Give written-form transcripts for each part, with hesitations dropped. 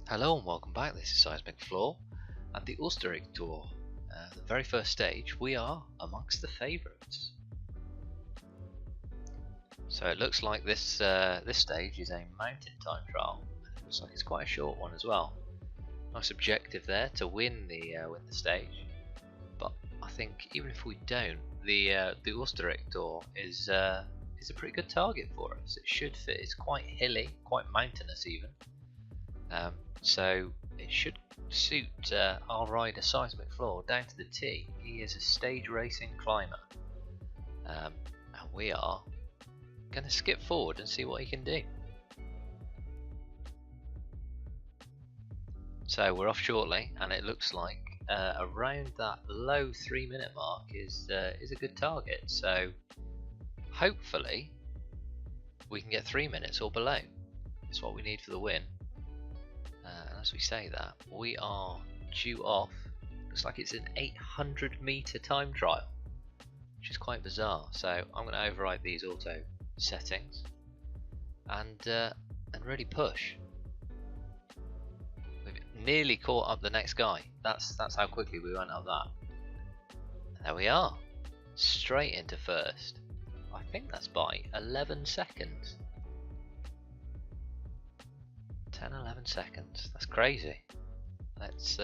Hello and welcome back. This is Seismic Floor and the Österreich tour. The very first stage, we are amongst the favourites. So it looks like this stage is a mountain time trial. It looks like it's quite a short one as well. Nice objective there to win the stage. But I think even if we don't, the Österreich tour is a pretty good target for us. It should fit. It's quite hilly, quite mountainous even. So it should suit our rider Seismic Floor down to the T. He is a stage racing climber, and we are going to skip forward and see what he can do. So we're off shortly, and it looks like around that low 3-minute mark is a good target. So hopefully we can get 3 minutes or below. That's what we need for the win. And as we say that, we are due off. Looks like it's an 800-meter time trial, which is quite bizarre. So I'm going to override these auto settings and really push. We've nearly caught up the next guy. That's how quickly we went up that. There we are, straight into first. I think that's by 11 seconds. 10-11 seconds. That's crazy. Let's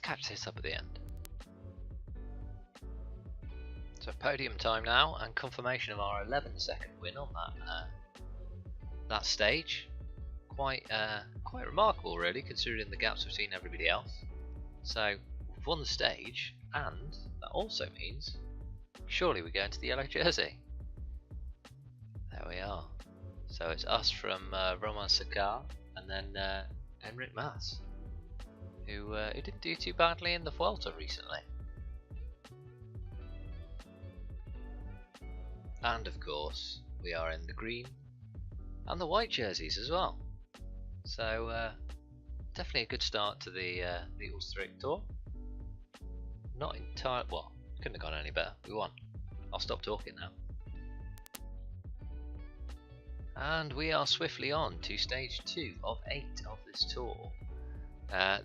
catch this up at the end. So podium time now, and confirmation of our 11-second win on that stage. Quite remarkable, really, considering the gaps we've seen everybody else. So we've won the stage, and that also means surely we go into the yellow jersey. There we are. So it's us from Roman Sakar and then Enric Mas, who didn't do too badly in the Vuelta recently. And of course, we are in the green and the white jerseys as well. So definitely a good start to the Österreich tour. Not entirely, well, couldn't have gone any better. We won. I'll stop talking now. And we are swiftly on to stage 2 of 8 of this tour.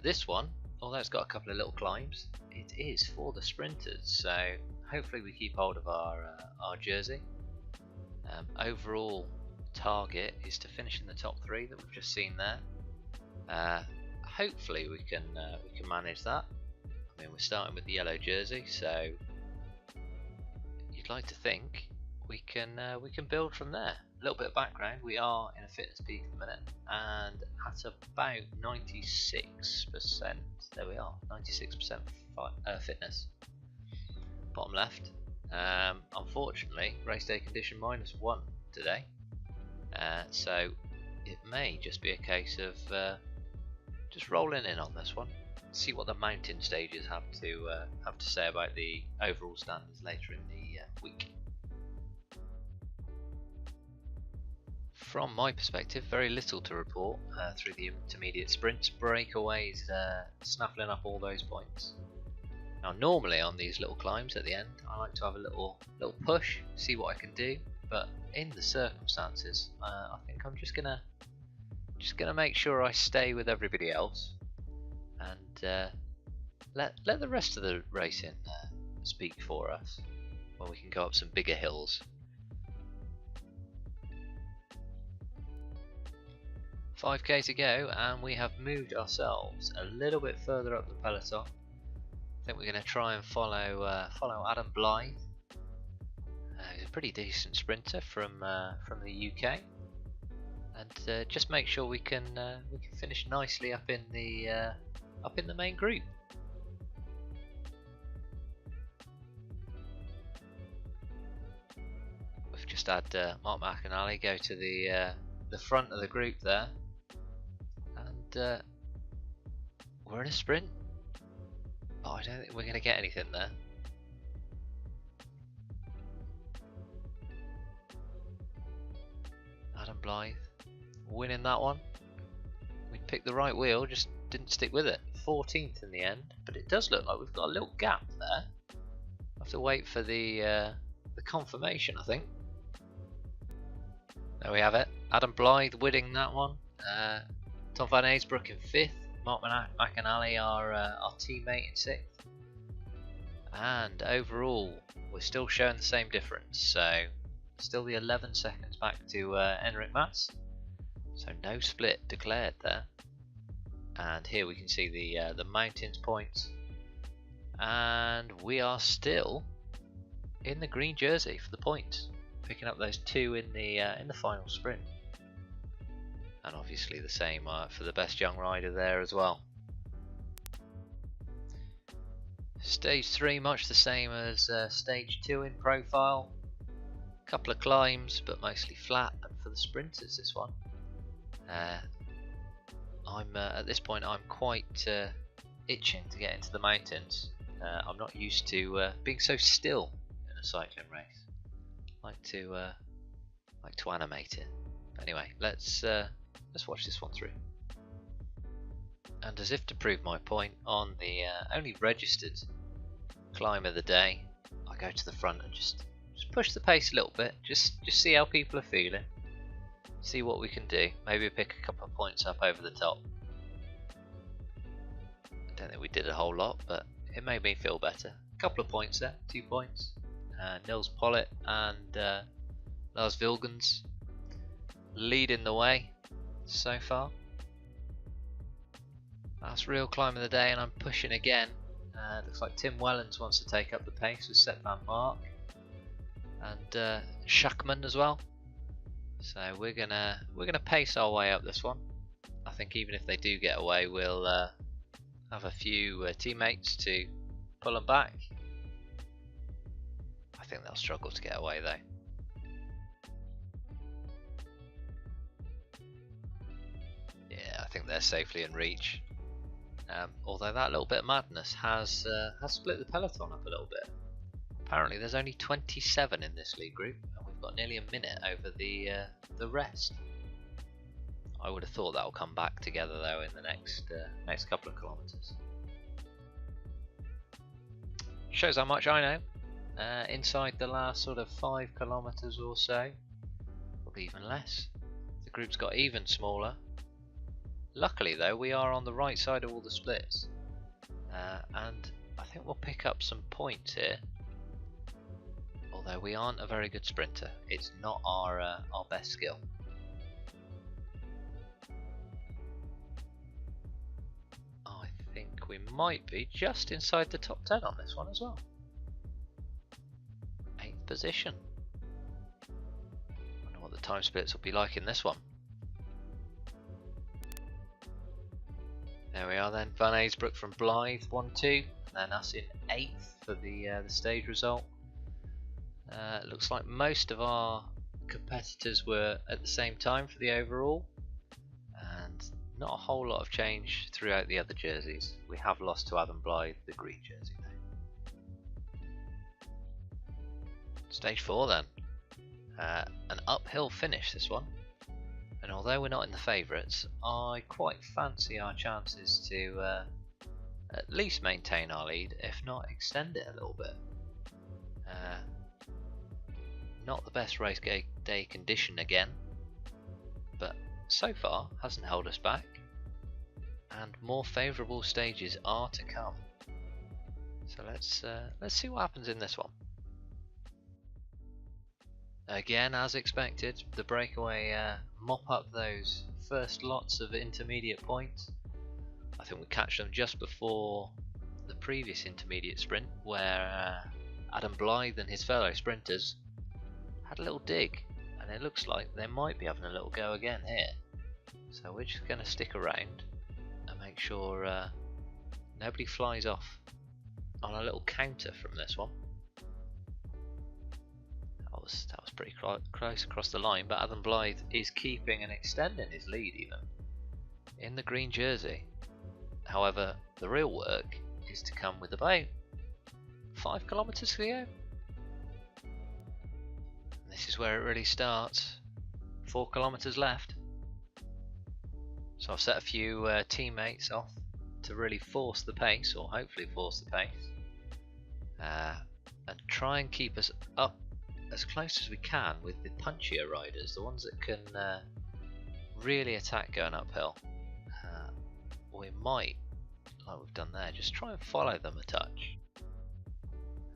This one, although it's got a couple of little climbs, it is for the sprinters, so hopefully we keep hold of our jersey. Overall target is to finish in the top 3 that we've just seen there. Hopefully we can manage that. I mean, we're starting with the yellow jersey, so you'd like to think we can build from there. A little bit of background: we are in a fitness peak at the minute, and at about 96%. There we are, 96% fitness. Bottom left. Unfortunately, race day condition -1 today, so it may just be a case of just rolling in on this one. See what the mountain stages have to say about the overall standards later in the week. From my perspective, very little to report through the intermediate sprints. Breakaways snaffling up all those points. Now normally on these little climbs at the end, I like to have a little push, see what I can do, but in the circumstances, I think I'm just gonna make sure I stay with everybody else and let the rest of the racing speak for us, when we can go up some bigger hills. 5k to go, and we have moved ourselves a little bit further up the peloton. I think we're going to try and follow Adam Blythe. He's a pretty decent sprinter from the UK, and just make sure we can finish nicely up in the main group. We've just had Mark McAnally go to the front of the group there. We're in a sprint. Oh, I don't think we're going to get anything there. Adam Blythe winning that one. We picked the right wheel, just didn't stick with it. 14th in the end, but it does look like we've got a little gap there. Have to wait for the confirmation, I think. There we have it. Adam Blythe winning that one. Tom van Aysbroek in 5th, Mark McAnally our teammate in 6th. And overall, we're still showing the same difference, so still the 11 seconds back to Enric Mas. So no split declared there. And here we can see the mountains points, and we are still in the green jersey for the points, picking up those 2 in the final sprint. And obviously the same for the best young rider there as well. Stage 3 much the same as stage 2 in profile. Couple of climbs, but mostly flat. And for the sprinters, this one, I'm at this point I'm quite itching to get into the mountains. I'm not used to being so still in a cycling race. Like to animate it. But anyway, let's watch this one through. And as if to prove my point, on the only registered climb of the day, I go to the front and just push the pace a little bit, just see how people are feeling, see what we can do, maybe pick a couple of points up over the top. I don't think we did a whole lot, but it made me feel better. A couple of points there, 2 points. Nils Pollitt and Lars Vilgens leading the way so far. Last real climb of the day, and I'm pushing again. Looks like Tim Wellens wants to take up the pace with Sepp van Mark and Schachmann as well. So we're gonna pace our way up this one. I think even if they do get away, we'll have a few teammates to pull them back. I think they'll struggle to get away though. Yeah, I think they're safely in reach. Although that little bit of madness has split the peloton up a little bit. Apparently there's only 27 in this league group, and we've got nearly a minute over the rest. I would have thought that will come back together though in the next couple of kilometres. Shows how much I know. Inside the last sort of 5 kilometres or so, probably even less. The group's got even smaller. Luckily though, we are on the right side of all the splits, and I think we'll pick up some points here. Although we aren't a very good sprinter, it's not our best skill. I think we might be just inside the top 10 on this one as well. 8th position. I wonder what the time splits will be like in this one. There we are then, Van Aysbroek from Blythe 1-2, and then us in 8th for the stage result. Looks like most of our competitors were at the same time for the overall, and not a whole lot of change throughout the other jerseys. We have lost to Adam Blythe, the green jersey though. Stage 4 then, an uphill finish this one. And although we're not in the favourites, I quite fancy our chances to at least maintain our lead, if not extend it a little bit. Not the best race day condition again, but so far hasn't held us back, and more favourable stages are to come. So let's see what happens in this one. Again, as expected, the breakaway mop up those first lots of intermediate points. I think we catch them just before the previous intermediate sprint, where Adam Blythe and his fellow sprinters had a little dig, and it looks like they might be having a little go again here. So we're just going to stick around and make sure nobody flies off on a little counter from this one. That was pretty close across the line, but Adam Blythe is keeping and extending his lead even in the green jersey. However, the real work is to come with about 5 kilometres to go. This is where it really starts. 4 kilometres left. So I've set a few teammates off to really force the pace, or hopefully force the pace, and try and keep us up as close as we can with the punchier riders, the ones that can really attack going uphill. we might, like we've done there, just try and follow them a touch.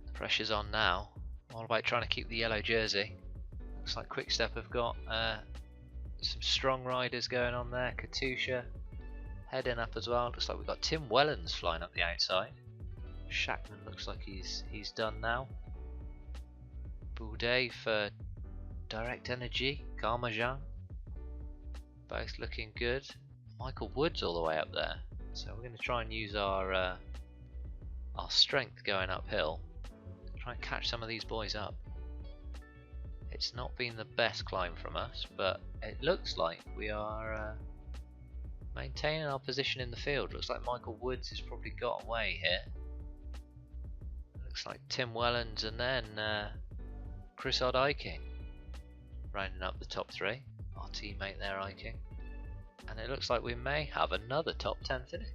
The pressure's on now. All about trying to keep the yellow jersey. Looks like Quickstep have got some strong riders going on there. Katusha heading up as well. Looks like we've got Tim Wellens flying up the outside. Shackman looks like he's done now. Boudet for Direct Energy. Karmajan both looking good. Michael Woods all the way up there. So we're going to try and use our strength going uphill. Try and catch some of these boys up. It's not been the best climb from us, but it looks like we are maintaining our position in the field. Looks like Michael Woods has probably got away here. Looks like Tim Wellens and then Chris Odd-Eiking rounding up the top three. Our teammate there, Eiking. And it looks like we may have another top 10 finish.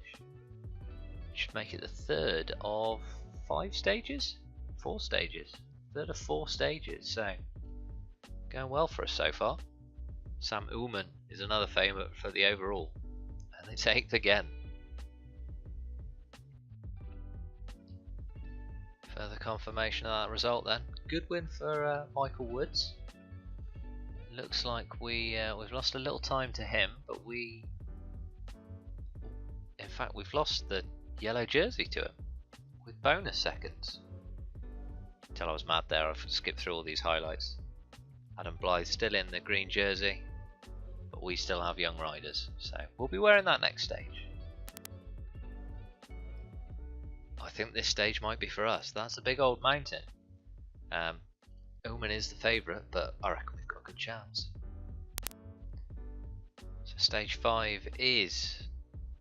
Should make it the third of 5 stages? 4 stages. Third of 4 stages, so going well for us so far. Sam Ullman is another favourite for the overall. And it's 8th again. Further confirmation of that result then. Good win for Michael Woods. Looks like we've lost a little time to him, but in fact we've lost the yellow jersey to him with bonus seconds. Tell I was mad there, I've skipped through all these highlights. Adam Blythe still in the green jersey, but we still have young riders, so we'll be wearing that next stage. I think this stage might be for us. That's a big old mountain. Omen is the favourite, but I reckon we've got a good chance. So stage 5 is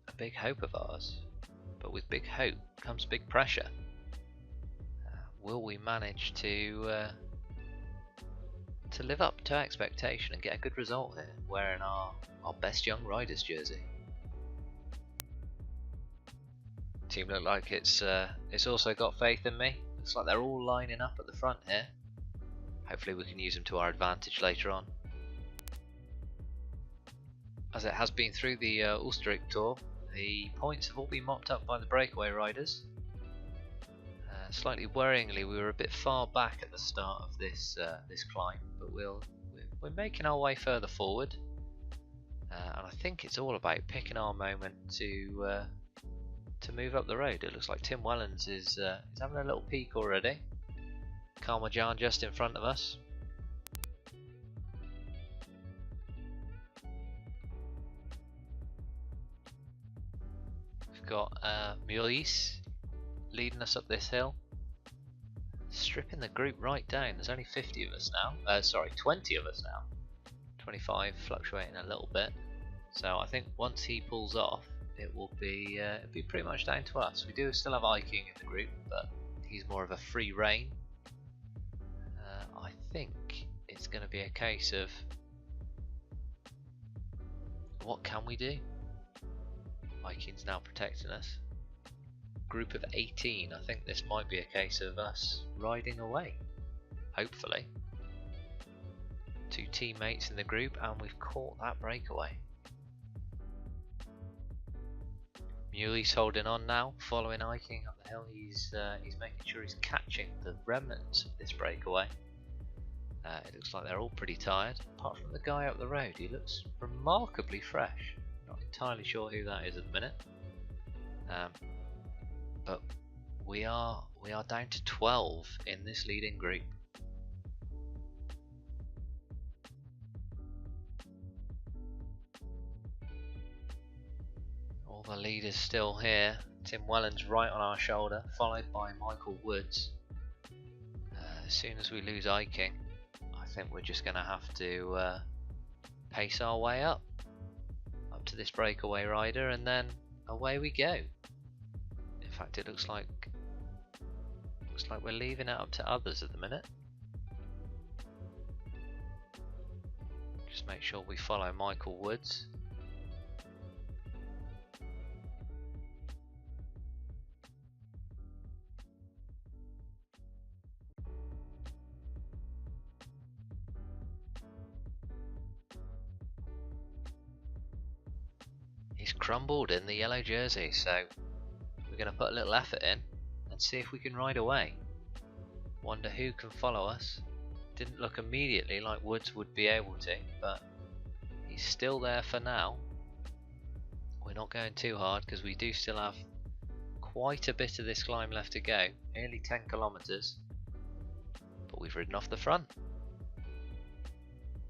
a big hope of ours, but with big hope comes big pressure. Will we manage to live up to expectation and get a good result here, wearing our best young riders jersey? Team look like it's also got faith in me. Looks like they're all lining up at the front here. Hopefully we can use them to our advantage later on. As it has been through the Österreich Tour, the points have all been mopped up by the breakaway riders. Slightly worryingly, we were a bit far back at the start of this climb, but we're making our way further forward, and I think it's all about picking our moment to move up the road. It looks like Tim Wellens is having a little peek already. Karmajan just in front of us. We've got Mulis leading us up this hill, stripping the group right down. There's only 50 of us now. Sorry, 20 of us now. 25 fluctuating a little bit. So I think once he pulls off, it will be pretty much down to us. We do still have Eiking in the group, but he's more of a free rein. I think it's going to be a case of what can we do? Eiking's now protecting us. Group of 18. I think this might be a case of us riding away. Hopefully. 2 teammates in the group, and we've caught that breakaway. Muli's holding on now, following Eiking up the hill. He's making sure he's catching the remnants of this breakaway. It looks like they're all pretty tired, apart from the guy up the road. He looks remarkably fresh. Not entirely sure who that is at the minute. But we are down to 12 in this leading group. All the leaders still here. Tim Wellens right on our shoulder, followed by Michael Woods. As soon as we lose Eiking, I think we're just going to have to pace our way up to this breakaway rider, and then away we go. In fact, it looks like we're leaving it up to others at the minute. Just make sure we follow Michael Woods. he's crumbled in the yellow jersey, so we're going to put a little effort in and see if we can ride away. Wonder who can follow us. Didn't look immediately like Woods would be able to, but he's still there for now. We're not going too hard because we do still have quite a bit of this climb left to go, nearly 10 kilometers, but we've ridden off the front.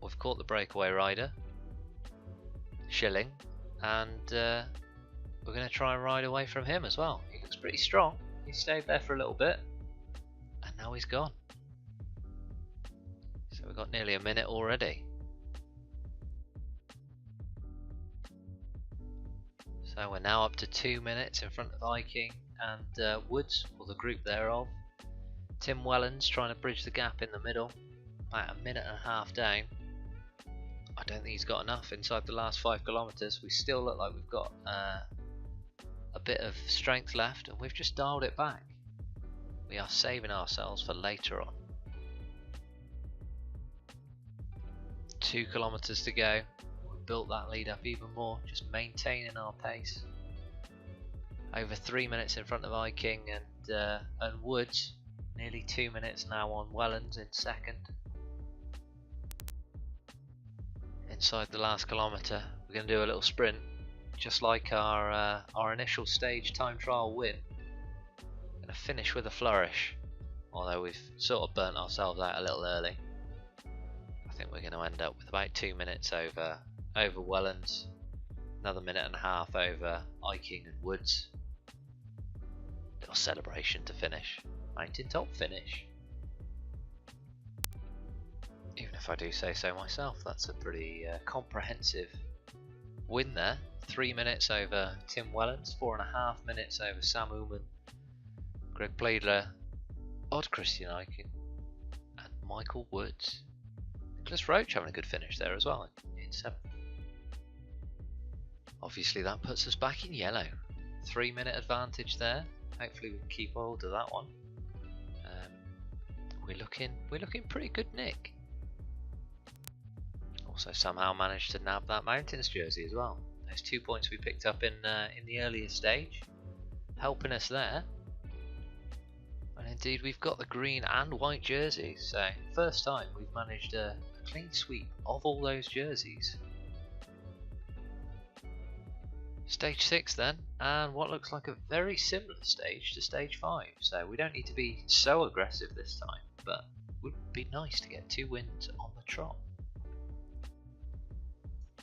We've caught the breakaway rider, Schilling, and we're going to try and ride away from him as well. He looks pretty strong. He stayed there for a little bit and now he's gone. So we've got nearly a minute already. So we're now up to 2 minutes in front of Viking and Woods, or the group thereof. Tim Wellens trying to bridge the gap in the middle, about a minute and a half down. I don't think he's got enough inside the last 5 kilometers. We still look like we've got a bit of strength left, and we've just dialed it back. We are saving ourselves for later on. 2 kilometers to go. We've built that lead up even more, just maintaining our pace. Over 3 minutes in front of Viking and Woods. Nearly 2 minutes now on Wellens in second. Inside the last kilometre, we're going to do a little sprint, just like our initial stage time trial win. Going to finish with a flourish, although we've sort of burnt ourselves out a little early. I think we're going to end up with about 2 minutes over Wellens, another minute and a half over Viking and Woods. Little celebration to finish, mountaintop finish. Even if I do say so myself, that's a pretty comprehensive win there. 3 minutes over Tim Wellens, 4.5 minutes over Sam Ullman, Greg Pleidler, Odd Christian Eichen, and Michael Woods. Nicholas Roach having a good finish there as well in 7th. Obviously that puts us back in yellow. 3 minute advantage there. Hopefully we can keep hold of that one. We're looking pretty good nick. Also somehow managed to nab that Mountains jersey as well. Those 2 points we picked up in the earlier stage, helping us there. And indeed we've got the green and white jerseys, so first time we've managed a clean sweep of all those jerseys. Stage 6 then, and what looks like a very similar stage to stage 5, so we don't need to be so aggressive this time, but it would be nice to get 2 wins on the trot.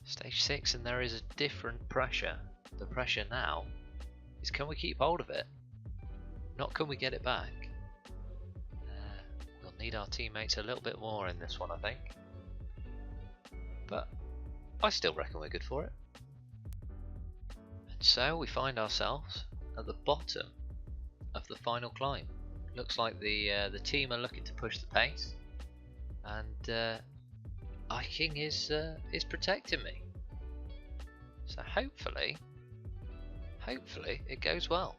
Stage 6, and there is a different pressure. The pressure now is, can we keep hold of it? Not can we get it back? We'll need our teammates a little bit more in this one, I think. But I still reckon we're good for it. And so we find ourselves at the bottom of the final climb. Looks like the team are looking to push the pace, and Eiking is protecting me. So hopefully it goes well.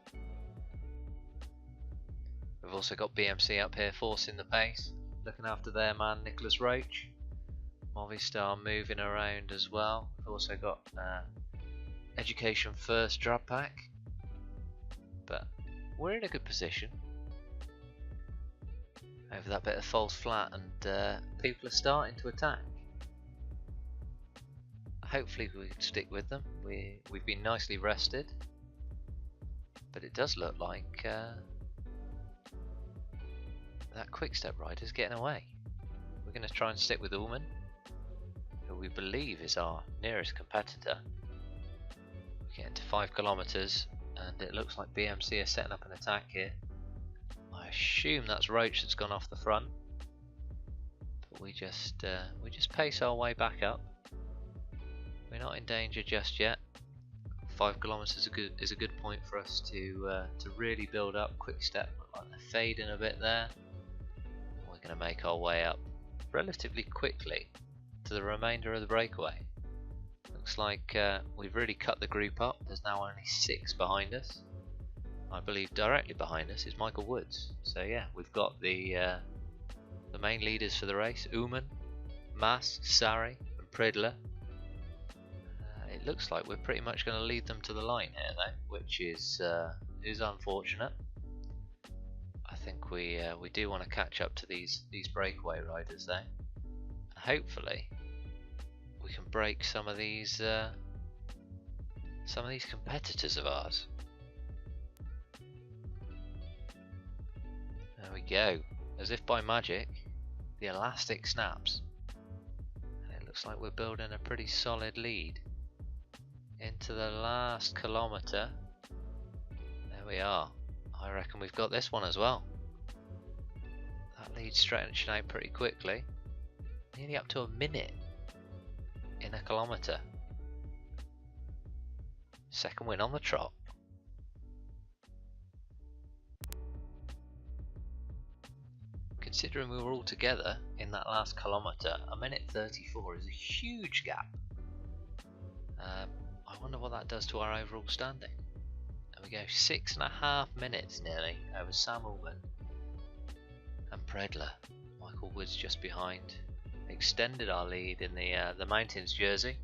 We've also got BMC up here forcing the pace, looking after their man Nicholas Roach. Movistar moving around as well. We've also got Education First drop pack, but we're in a good position over that bit of false flat, and people are starting to attack. Hopefully we can stick with them. We've been nicely rested, but it does look like that quick step rider's getting away. We're going to try and stick with Ullman, who we believe is our nearest competitor. We're getting to 5 kilometers, and it looks like BMC are setting up an attack here. I assume that's Roach that's gone off the front, but we just pace our way back up. We're not in danger just yet. 5 kilometers is a good point for us to really build up. Quick step, like they're fading a bit there. We're going to make our way up relatively quickly to the remainder of the breakaway. Looks like we've really cut the group up. There's now only 6 behind us. I believe directly behind us is Michael Woods. So yeah, we've got the main leaders for the race: Ullman, Mas, Sari, and Pridler. It looks like we're pretty much going to lead them to the line here, though, which is unfortunate. I think we do want to catch up to these breakaway riders, though. Hopefully, we can break some of these competitors of ours. There we go. As if by magic, the elastic snaps, and it looks like we're building a pretty solid lead into the last kilometre. There we are. I reckon we've got this one as well. That lead's stretching out pretty quickly, nearly up to a minute in a kilometre. Second win on the trot. Considering we were all together in that last kilometre, a minute 34 is a huge gap. I wonder what that does to our overall standing. There we go, 6.5 minutes nearly over Sam Ullman and Predler. Michael Woods just behind. Extended our lead in the Mountains jersey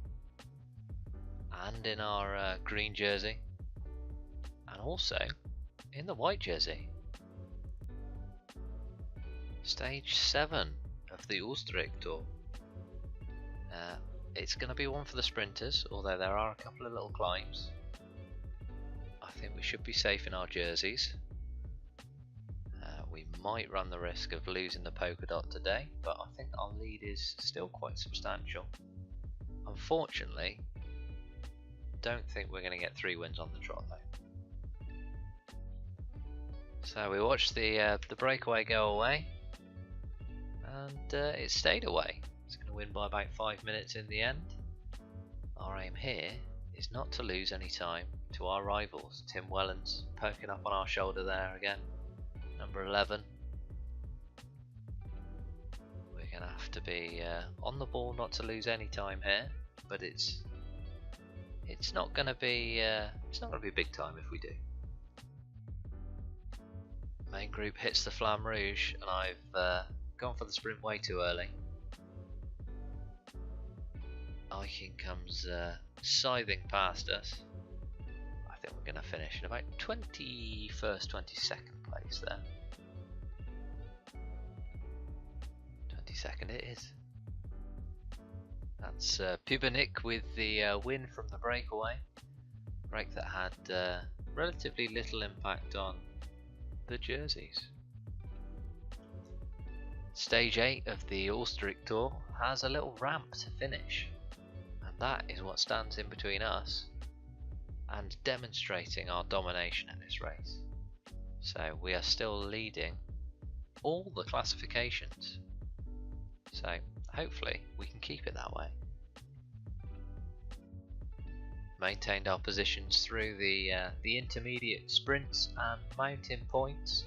and in our green jersey, and also in the white jersey. Stage 7 of the Österreich Tour. It's going to be one for the sprinters, although there are a couple of little climbs. I think we should be safe in our jerseys. We might run the risk of losing the polka dot today, but I think our lead is still quite substantial. Unfortunately, don't think we're going to get 3 wins on the trot though. So we watched the breakaway go away, and it stayed away. It's going to win by about 5 minutes in the end. Our aim here is not to lose any time to our rivals. Tim Wellens poking up on our shoulder there again, number 11. We're going to have to be on the ball not to lose any time here, but it's not going to be big time if we do. Main group hits the Flamme Rouge, and I've gone for the sprint way too early. Eichen comes scything past us. I think we're going to finish in about 21st, 22nd place there. 22nd it is. That's Pubernik with the win from the breakaway. Break that had relatively little impact on the jerseys. Stage 8 of the Österreich Tour has a little ramp to finish, and that is what stands in between us and demonstrating our domination in this race. So we are still leading all the classifications, so hopefully we can keep it that way. Maintained our positions through the intermediate sprints and mountain points,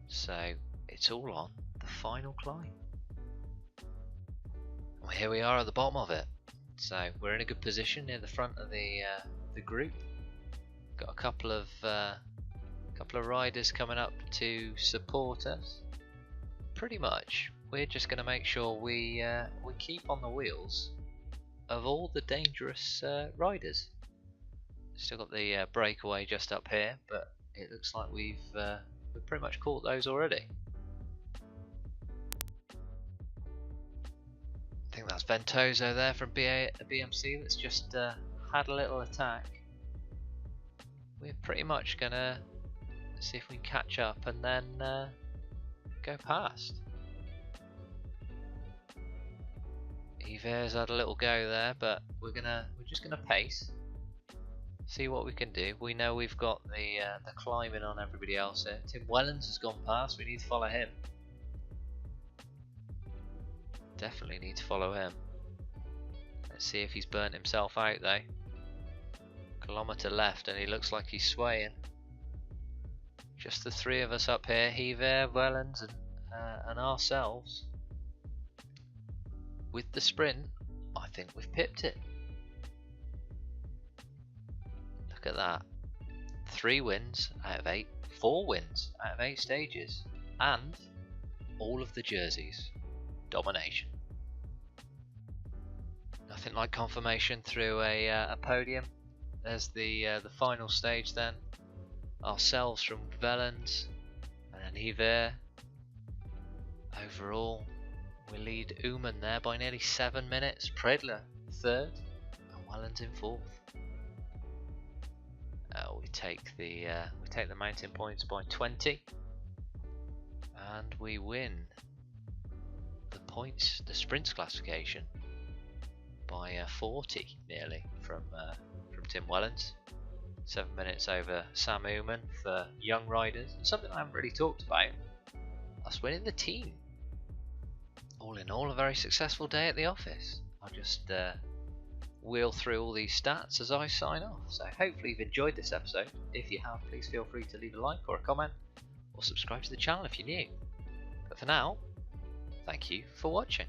so it's all on the final climb. Well, here we are at the bottom of it, so we're in a good position near the front of the group. Got a couple of riders coming up to support us. Pretty much, we're just going to make sure we keep on the wheels of all the dangerous riders. Still got the breakaway just up here, but it looks like we've pretty much caught those already. I think that's Ventoso there from BMC that's just had a little attack. We're pretty much gonna see if we can catch up and then go past. Yver's had a little go there, but we're just gonna pace, see what we can do. We know we've got the climbing on everybody else here. Tim Wellens has gone past. We need to follow him. Definitely need to follow him. Let's see if he's burnt himself out though. Kilometre left, and he looks like he's swaying. Just the three of us up here: Yver, Wellens, and ourselves. With the sprint, I think we've pipped it. Look at that. 3 wins out of 8, 4 wins out of 8 stages, and all of the jerseys. Domination. Nothing nothing like confirmation through a podium. There's the final stage then. Ourselves from Vellens and then Hiver. Overall, we lead Uman there by nearly 7 minutes. Predler third and Wellens in fourth. We take the mountain points by 20, and we win the sprints classification by 40 nearly from Tim Wellens. 7 minutes over Sam Ooman for young riders. Something I haven't really talked about. Us winning the team. All in all, a very successful day at the office. I'll just wheel through all these stats as I sign off. So hopefully you've enjoyed this episode. If you have, please feel free to leave a like or a comment, or subscribe to the channel if you're new. But for now, thank you for watching.